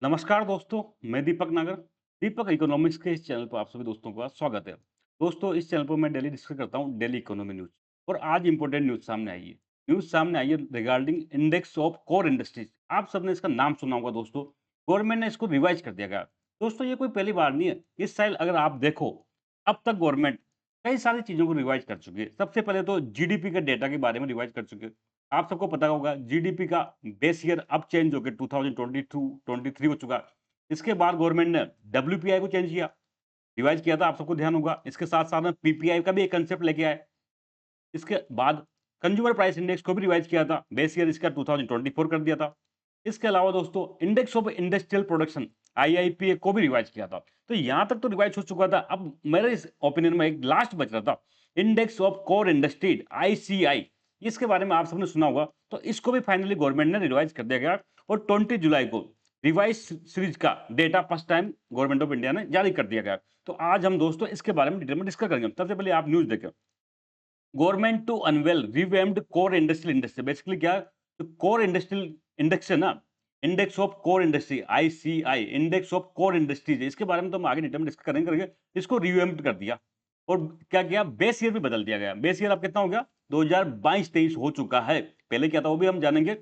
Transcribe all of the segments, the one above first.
नमस्कार दोस्तों, मैं दीपक नागर। दीपक इकोनॉमिक्स के इस चैनल पर आप सभी दोस्तों का स्वागत है। दोस्तों, इस चैनल पर मैं डेली डिस्कस करता हूँ डेली इकोनॉमी न्यूज़ और आज इंपॉर्टेंट न्यूज़ सामने आई है। न्यूज़ सामने आई है regarding index of core industries. आप सबने इसका नाम सुना होगा दोस्तों। गवर्नमेंट ने इसको रिवाइज कर दिया गया। दोस्तों, ये कोई पहली बार नहीं है। इस साल अगर आप देखो, अब तक गवर्नमेंट कई सारी चीज़ों को रिवाइज कर चुकी है। सबसे पहले तो जीडीपी के डेटा के बारे में रिवाइज कर चुके हैं। आप सबको पता होगा जीडीपी का बेस ईयर अब चेंज हो गया 2022-23 हो चुका है। इसके बाद गवर्नमेंट ने डब्ल्यूपीआई को चेंज किया, रिवाइज किया था, आप सबको ध्यान होगा। इसके साथ-साथ में पीपीआई का भी एक कांसेप्ट लेके आए। इसके बाद कंज्यूमर प्राइस इंडेक्स को भी रिवाइज किया था, बेस ईयर इसका 2024 कर दिया था। इसके अलावा दोस्तों index of industrial production IIP को भी रिवाइज किया था। तो यहाँ तक तो रिवाइज हो चुका था। अब मेरे इस ओपिनियन में एक लास्ट बच रहा था, index of core industry ICI. इसके बारे में आप सबने सुना होगा। तो इसको भी फाइनली गवर्नमेंट ने रिवाइज कर दिया गया और 20 जुलाई को रिवाइज सीरीज का data first time government of India ने जारी कर दिया गया। तो आज हम दोस्तों इसके बारे में डिटेल में डिस्कस करेंगे। सबसे पहले आप न्यूज देखें, government to unveil revamped core industrial industry. Basically क्या है, जो कोर इंडस्ट्रियल इंडेक्स है ना, index of core industry ICI, index of core industries, इसके बारे में तो हम आगे डिटेल में डिस्कस करेंगे। इसको रिवैम्प्ड कर दिया और क्या किया, बेस ईयर भी बदल दिया गया। बेस ईयर अब कितना हो गया, 2022-23 हो चुका है। पहले क्या था वो भी हम जानेंगे।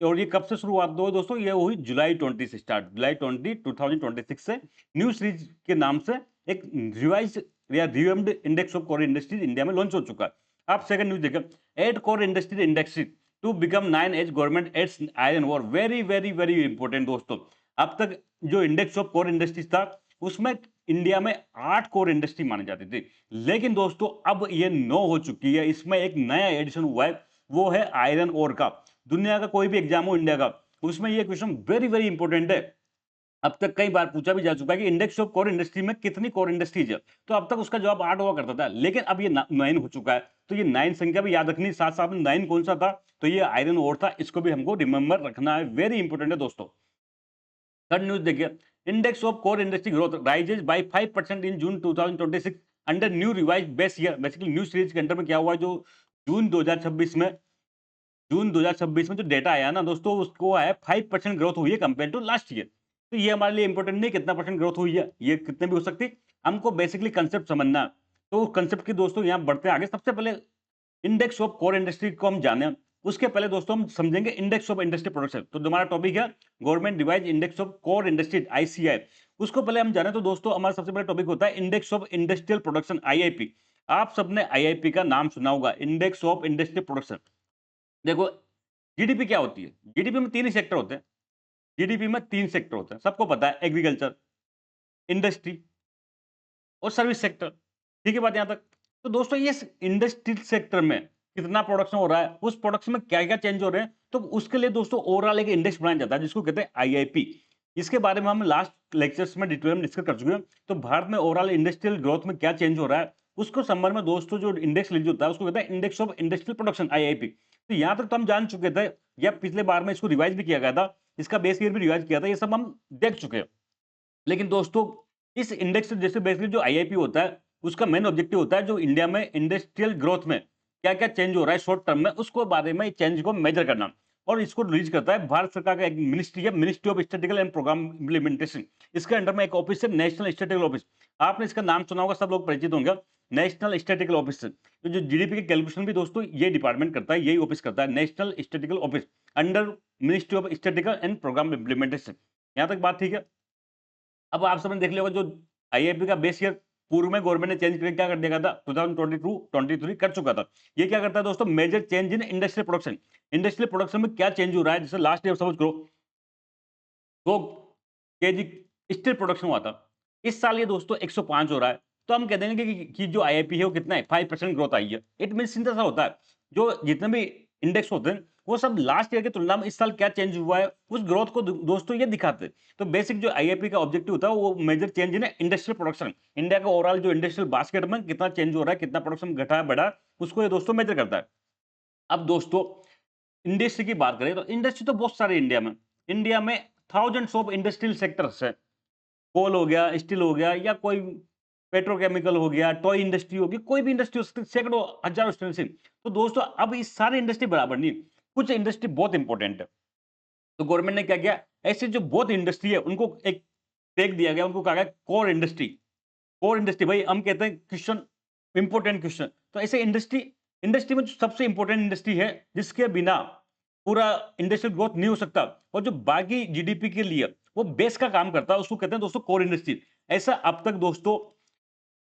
और ये कब से शुरुआत हुई दोस्तों, ये हुई जुलाई 20 से स्टार्ट, जुलाई 20 2026 से न्यू सीरीज के नाम से एक रिवाइज या revamped index of core industries India में लॉन्च हो चुका है। आप सेकंड न्यूज देखें, eight core industry index to become 9 as government adds iron ore. Very very very important दोस्तों। अब तक जो इंडेक्स ऑफ कोर इंडस्ट्रीज था उसमें इंडिया में 8 कोर इंडस्ट्री मानी जाती थी, लेकिन दोस्तों अब ये 9 हो चुकी है। इसमें एक नया एडिशन हुआ है, वो है आयरन ओर का। दुनिया का कोई भी एग्जाम हो इंडिया का, उसमें ये क्वेश्चन वेरी वेरी इंपॉर्टेंट है। अब तक कई बार पूछा भी जा चुका है कि इंडेक्स ऑफ कोर इंडस्ट्री में कितनी कोर इंडस्ट्रीज है। तो अब तक उसका जवाब 8 हुआ करता था, लेकिन अब ये 9 हो चुका है। तो ये 9 संख्या भी याद रखनी, साथ साथ में 9 कौन सा था, तो ये आयरन ओर था। इसको भी हमको रिमेंबर रखना है, वेरी इंपॉर्टेंट है दोस्तों। थर्ड न्यूज देखिए, index of core industry growth rises by 5% in June 2026 under new revise base year. Basically new series के अंडर में क्या हुआ है, जो जून 2026 में जून 2026 में जो डेटा आया ना दोस्तों, उसको है 5% ग्रोथ हुई है कंपेयर टू लास्ट ईयर। तो ये हमारे लिए इंपॉर्टेंट नहीं कितना परसेंट ग्रोथ हुई है, ये कितने भी हो सकती, हमको बेसिकली कंसेप्ट समझना है। तो कंसेप्ट की दोस्तों यहाँ बढ़ते हैं आगे। सबसे पहले इंडेक्स ऑफ कोर इंडस्ट्री को हम जाने, उसके पहले दोस्तों हम समझेंगे इंडेक्स ऑफ इंडस्ट्री प्रोडक्शन। तो हमारा टॉपिक है government devise index of core industry ICI. उसको पहले हम जाने तो दोस्तों हमारा सबसे पहले टॉपिक होता है index of industrial production IIP. आप सबने आईआईपी का नाम सुना होगा, इंडेक्स ऑफ इंडस्ट्रियल प्रोडक्शन। देखो, जीडीपी क्या होती है, जीडीपी में तीन ही सेक्टर होते हैं। जीडीपी में तीन सेक्टर होते हैं, सबको पता है, एग्रीकल्चर, इंडस्ट्री और सर्विस सेक्टर। ठीक है बात यहां तक। तो दोस्तों ये इंडस्ट्री सेक्टर में कितना प्रोडक्शन हो रहा है, उस प्रोडक्शन में क्या क्या चेंज हो रहे हैं, तो उसके लिए दोस्तों ओवरऑल एक इंडेक्स बनाया जाता है जिसको कहते हैं आईआईपी। इसके बारे में हम लास्ट लेक्चर्स में डिटेल में डिस्कस कर चुके हैं। तो भारत में ओवरऑल इंडस्ट्रियल ग्रोथ में क्या चेंज हो रहा है, उसको संबंध में दोस्तों जो इंडेक्स रिलीज होता है उसको कहते हैं index of industrial production IIP. तो यहां तक तो हम जान चुके थे, या पिछले बार में इसको रिवाइज भी किया गया था, इसका बेस ईयर भी रिवाइज किया था, ये सब हम देख चुके हैं। लेकिन दोस्तों इस इंडेक्स जैसे बेसिकली जो आईआईपी होता है, उसका मेन ऑब्जेक्टिव होता है जो इंडिया में इंडस्ट्रियल ग्रोथ में क्या क्या चेंज हो रहा है शॉर्ट टर्म में, उसको बारे में चेंज को मेजर करना। और इसको रिलीज करता है भारत सरकार का एक मिनिस्ट्री है, ministry of statistical and programme implementation. इसके अंडर में एक ऑफिस है, नेशनल स्टैटिस्टिकल ऑफिस। आपने इसका नाम सुना होगा, सब लोग परिचित होंगे, नेशनल स्टैटिस्टिकल ऑफिस। तो जो जीडीपी की कैलकुलेशन भी दोस्तों ये डिपार्टमेंट करता है, यही ऑफिस करता है, national statistical office under ministry of statistical and programme implementation. यहाँ तक बात ठीक है। अब आप सबने देख लिया होगा, जो आईआईपी का बेस ईयर पूर्व में गवर्नमेंट ने चेंज करके क्या कर दिया था, 2022-23 कर चुका था। ये क्या करता है दोस्तों, major change in industrial production. Industrial production में क्या चेंज हो रहा है, जैसे लास्ट ईयर समझ करो 2 केजी स्टील प्रोडक्शन हुआ था, इस साल ये दोस्तों 105 हो रहा है। तो हम कह देंगे कि जो आईआईपी है वो कितना है, 5% ग्रोथ आई है। इट मीन सीधा सा होता है, जो जितने भी इंडेक्स होते हैं वो सब लास्ट ईयर की तुलना में इस साल क्या चेंज हुआ है, उस ग्रोथ को दोस्तों ये दिखाते हैं। तो बेसिक जो आईआईपी का ऑब्जेक्टिव होता है वो major change in industrial production, India का ओवरऑल जो इंडस्ट्रियल बास्केट में कितना चेंज हो रहा है, कितना प्रोडक्शन घटा है बढ़ा, उसको ये दोस्तों मेजर करता है। अब दोस्तों इंडस्ट्री की बात करें तो इंडस्ट्री तो बहुत सारी इंडिया में थाउजेंड्स ऑफ इंडस्ट्रियल सेक्टर्स है। कोल हो गया, स्टील हो गया, या कोई पेट्रोकेमिकल हो गया, टॉय इंडस्ट्री होगी, कोई भी इंडस्ट्री हो सकती है, सैकड़ों हजारों इंडस्ट्री। तो दोस्तों अब इस सारे इंडस्ट्री बराबर नहीं है, कुछ इंडस्ट्री बहुत इंपॉर्टेंट है। तो गवर्नमेंट ने क्या किया, ऐसे जो बहुत इंडस्ट्री है उनको एक टैग दिया गया, उनको कहा गया कोर इंडस्ट्री। कोर इंडस्ट्री भाई हम कहते हैं क्वेश्चन, इंपॉर्टेंट क्वेश्चन। तो ऐसे इंडस्ट्री, इंडस्ट्री में जो सबसे इंपॉर्टेंट इंडस्ट्री है जिसके बिना पूरा इंडस्ट्रियल ग्रोथ नहीं हो सकता और जो बाकी जीडीपी के लिए वो बेस का काम करता है, उसको कहते हैं दोस्तों कोर इंडस्ट्री। ऐसा अब तक दोस्तों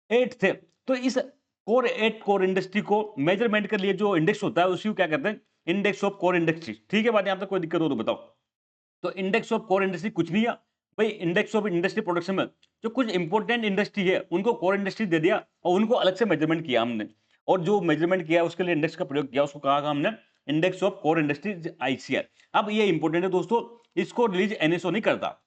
8 थे। तो इस कोर 8 कोर इंडस्ट्री को मेजरमेंट के लिए जो इंडेक्स होता है उसी को क्या कहते हैं, इंडेक्स ऑफ कोर इंडस्ट्री। ठीक है बात, यहां तक कोई दिक्कत हो तो बताओ। तो इंडेक्स ऑफ कोर इंडस्ट्री कुछ नहीं है भाई, इंडेक्स ऑफ इंडस्ट्री प्रोडक्शन में जो कुछ इंपॉर्टेंट इंडस्ट्री है उनको कोर इंडस्ट्री दे दिया और उनको अलग से मेजरमेंट किया हमने। और जो मेजरमेंट किया उसके लिए इंडेक्स का प्रयोग किया, उसको कहा हमने index of core industry ICR. अब ये इंपॉर्टेंट है दोस्तों, इसको रिलीज एनएसओ नहीं करता।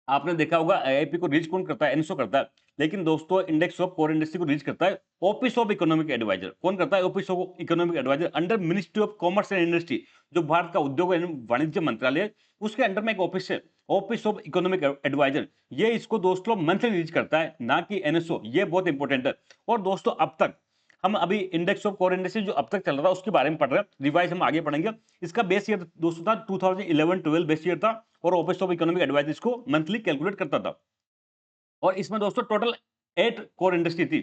आपने देखा होगा आईआईपी को रीच कौन करता है, एनएसओ करता है। लेकिन दोस्तों इंडेक्स ऑफ कोर इंडस्ट्री को रीच करता है ऑफिस ऑफ इकोनॉमिक एडवाइजर। कौन करता है, office of economic adviser under ministry of commerce and industry. जो भारत का उद्योग एवं वाणिज्य मंत्रालय है, उसके अंडर में एक ऑफिस है ऑफिस ऑफ इकोनॉमिक एडवाइजर। ये इसको दोस्तों मंथली रीच करता है, ना कि एनएसओ। ये बहुत इंपॉर्टेंट है। और दोस्तों अब तक हम अभी इंडेक्स ऑफ कोर इंडस्ट्री जो अब तक चल रहा है उसके बारे में पढ़ रहे हैं, रिवाइज हम आगे पढ़ेंगे। इसका बेस ईयर दोस्तों था 2011-12 बेस ईयर था और ऑफिस ऑफ इकोनॉमिक एडवाइजर इसको मंथली कैलकुलेट करता था। और इसमें दोस्तों टोटल 8 कोर इंडस्ट्री थी।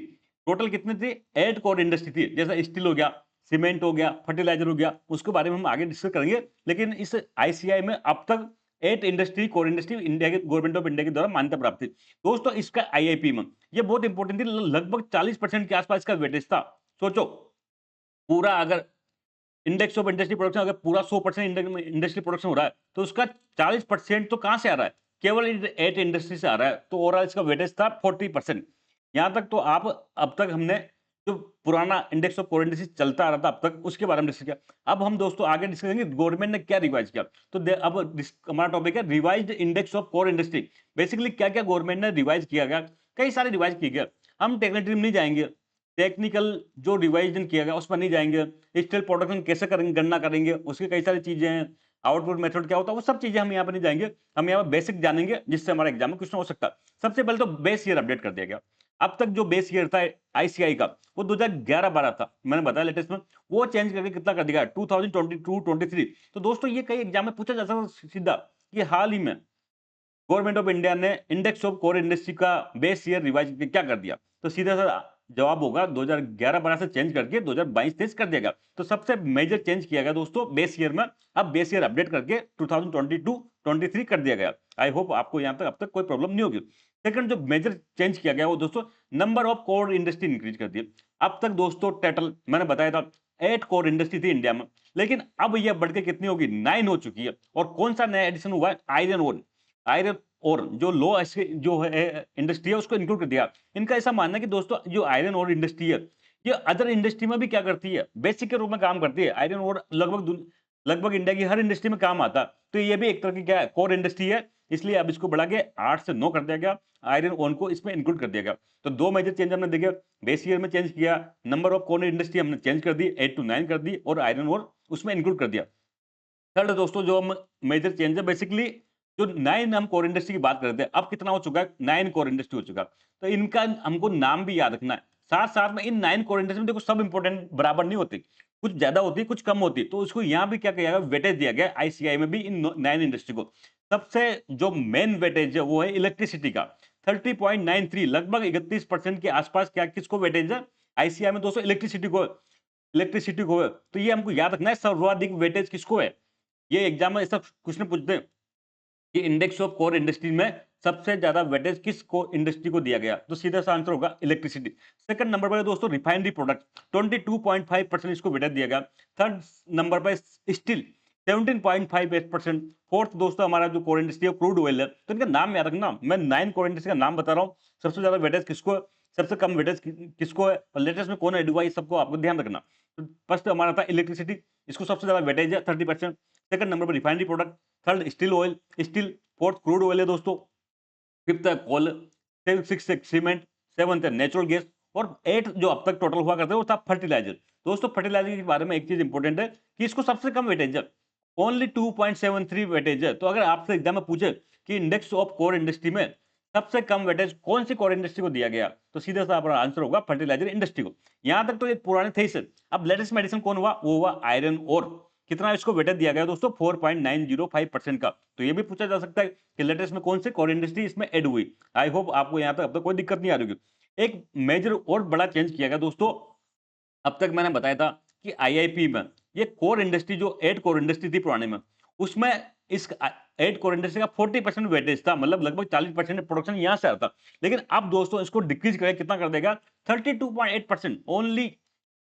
टोटल कितनी थी, 8 कोर इंडस्ट्री थी। जैसे स्टील हो गया, सीमेंट हो गया, फर्टिलाइजर हो गया, उसके बारे में हम आगे डिस्कस करेंगे। लेकिन इस आईसीआई में अब तक 8 इंडस्ट्री कोर इंडस्ट्री इंडिया के गवर्नमेंट ऑफ इंडिया के द्वारा मान्यता प्राप्त थी। दोस्तों इसका आईआईपी में ये बहुत इंपॉर्टेंट थी, लगभग 40% के आसपास इसका वेटेज था। सोचो पूरा अगर इंडेक्स ऑफ इंडस्ट्री प्रोडक्शन अगर पूरा 100% इंडस्ट्री प्रोडक्शन हो रहा है तो उसका 40% तो कहां से आ रहा है, केवल 8 इंडस्ट्री से आ रहा है। तो ओवरऑल इसका वेटेज था 40%। यहां तक तो आप अब तक हमने जो पुराना इंडेक्स ऑफ कोर इंडस्ट्री चलता आ रहा था अब तक उसके बारे में डिस्कस किया। अब हम दोस्तों आगे डिस्कस करेंगे गवर्नमेंट ने क्या रिवाइज किया। तो अब हमारा टॉपिक है revised index of core industry. Basically क्या क्या गवर्नमेंट ने रिवाइज किया गया, कई सारे रिवाइज किए गए। हम टेक्निकल नहीं जाएंगे, टेक्निकल जो रिवाइजन किया गया उस पर नहीं जाएंगे। स्टील प्रोडक्शन कैसे करेंगे, गणना करेंगे, उसकी कई सारी चीजें हैं। आउटपुट मेथड क्या होता है, वो सब चीजें हम यहाँ पर नहीं जाएंगे। हम यहाँ पर बेसिक जानेंगे जिससे हमारा एग्जाम में क्वेश्चन हो सकता है। सबसे पहले तो बेस ईयर अपडेट कर दिया गया। अब तक जो बेस ईयर था आईसीआई का वो 2011-12 था, मैंने बताया लेटेस्ट में। वो चेंज करके कितना कर दिया 2022-23। तो दोस्तों ये कई एग्जाम में पूछा जा सकता है सीधा कि हाल ही में गवर्नमेंट ऑफ इंडिया ने इंडेक्स ऑफ कोर इंडस्ट्री का बेस ईयर रिवाइज करके क्या कर दिया। तो सीधा सा जवाब होगा 2011-12 से चेंज करके 2022-23 कर दिया गया। तो सबसे मेजर चेंज किया गया दोस्तों बेस ईयर में। अब बेस ईयर अपडेट करके 2022-23 कर दिया गया। आई होप आपको यहाँ पे अब तक कोई प्रॉब्लम नहीं होगी। सेकंड जो मेजर चेंज किया गया वो दोस्तों number of core industry increase कर दिया। अब तक दोस्तों टोटल मैंने बताया था 8 कोर इंडस्ट्री थी इंडिया में, लेकिन अब यह बढ़ के कितनी होगी, 9 हो चुकी है। और कौन सा नया एडिशन हुआ है, आयरन ओर। आयरन और जो लो जो है इंडस्ट्री है उसको इंक्लूड कर दिया। इनका ऐसा मानना है कि दोस्तों जो आयरन और इंडस्ट्री है ये अदर इंडस्ट्री में भी क्या करती है, बेसिक के रूप में काम करती है। आयरन और लगभग इंडिया की हर इंडस्ट्री में काम आता है। तो ये भी एक तरह की क्या है, कोर इंडस्ट्री है। इसलिए अब इसको बढ़ा के 8 से 9 कर दिया गया, आयरन ओन को इसमें इंक्लूड कर दिया गया। तो दो मेजर चेंज हमने देखे, बेस ईयर में चेंज किया, नंबर ऑफ कोर इंडस्ट्री हमने चेंज कर दी 8 to 9 कर दी और आयरन और उसमें इंक्लूड कर दिया। थर्ड दोस्तों जो हम मेजर चेंज है बेसिकली जो 9 हम कोर इंडस्ट्री की बात करते हैं, अब कितना हो चुका है, 9 कोर इंडस्ट्री हो चुका है। तो इनका हमको नाम भी याद रखना है। साथ साथ में इन 9 कोर इंडस्ट्री में देखो सब इंपॉर्टेंट बराबर नहीं होती, कुछ ज्यादा होती है कुछ कम होती है। तो उसको यहाँ भी क्या किया गया, वेटेज दिया गया आईसीआई में भी इन 9 इंडस्ट्री को। सबसे जो मेन वेटेज है वो है इलेक्ट्रिसिटी का 30.93, लगभग 31% के आसपास क्या किसको वेटेज है आईसीआई में दोस्तों, इलेक्ट्रिसिटी को। इलेक्ट्रिसिटी को है। तो ये हमको याद रखना है सर्वाधिक वेटेज किसको है। ये एग्जाम में ऐसा क्वेश्चन पूछते हैं कि इंडेक्स ऑफ कोर इंडस्ट्री में सबसे ज्यादा वेटेज किस को इंडस्ट्री को दिया गया, तो सीधा सा आंसर होगा इलेक्ट्रिसिटी। सेकंड नंबर पर दोस्तों रिफाइनरी प्रोडक्ट 22.5% इसको वेटेज दिया गया। थर्ड नंबर पर स्टील 17.58%। फोर्थ दोस्तों हमारा जो कोर इंडस्ट्री है क्रूड ऑयल है। तो इनका नाम याद रखना, मैं 9 कोर इंडस्ट्री का नाम बता रहा हूँ। सबसे ज्यादा वेटेज किसको है, सबसे कम वेटेज किसको है और लेटेस्ट में कौन है एडवाइस, सबको आपको ध्यान रखना। तो फर्स्ट हमारा था इलेक्ट्रिसिटी, इसको सबसे ज्यादा वेटेज है 30%। सेकंड नंबर पर refinery product, third steel oil, steel, fourth crude oil है दोस्तों, फिफ्थ है कोल, सिक्स है सीमेंट, सेवंथ है नेचुरल गैस और 8 जो अब तक टोटल हुआ करते हैं वो था फर्टिलाइजर। दोस्तों फर्टिलाइजर के बारे में एक चीज इंपॉर्टेंट है कि इसको सबसे कम वेटेज है, ओनली 2.73 वेटेज है। तो अगर आपसे एग्जाम में पूछे कि इंडेक्स ऑफ कोर इंडस्ट्री में सबसे कम वेटेज कौन सी कोर इंडस्ट्री को दिया गया, तो सीधा सा आपका आंसर होगा फर्टिलाइजर इंडस्ट्री को। यहां तक तो ये पुराने थे ही सर। अब लेटेस्ट मेडिसिन कौन हुआ, वो हुआ आयरन ओर। कितना इसको वेटेज दिया गया दोस्तों 4.905% का। तो ये भी पूछा जा सकता है कि लेटेस्ट में कौन से कोर इंडस्ट्री इसमें ऐड हुई। आई होप आपको यहाँ तक अब तक कोई दिक्कत नहीं आ रही होगी। एक मेजर और बड़ा चेंज किया गया दोस्तों, अब तक मैंने बताया था कि आईआईपी में ये कोर इंडस्ट्री जो 8 कोर इंडस्ट्री थी पुराने में, उसमें इस 8 कोर इंडस्ट्री का 40% वेटेज था, मतलब लगभग 40% प्रोडक्शन यहां से आता। लेकिन अब दोस्तों इसको डिक्रीज करके कितना कर देगा, 32.8%, ओनली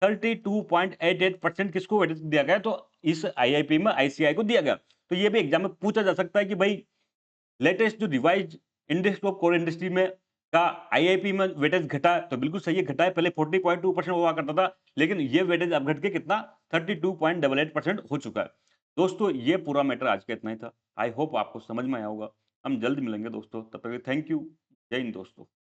32.88% किसको वेटेज दिया गया, तो इस आईआईपी में आईसीआई को दिया गया। तो ये भी एग्जाम में पूछा जा सकता है कि भाई लेटेस्ट जो revise index of core industry में का आईआईपी में वेटेज घटा, तो बिल्कुल सही है, घटा है। पहले 40.2% हुआ करता था, लेकिन ये वेटेज अब घट के कितना 32.88% हो चुका है। दोस्तों ये पूरा मैटर आज का इतना ही था। आई होप आपको समझ में आया होगा। हम जल्द मिलेंगे दोस्तों, तब तक थैंक यू। जय हिंद दोस्तों।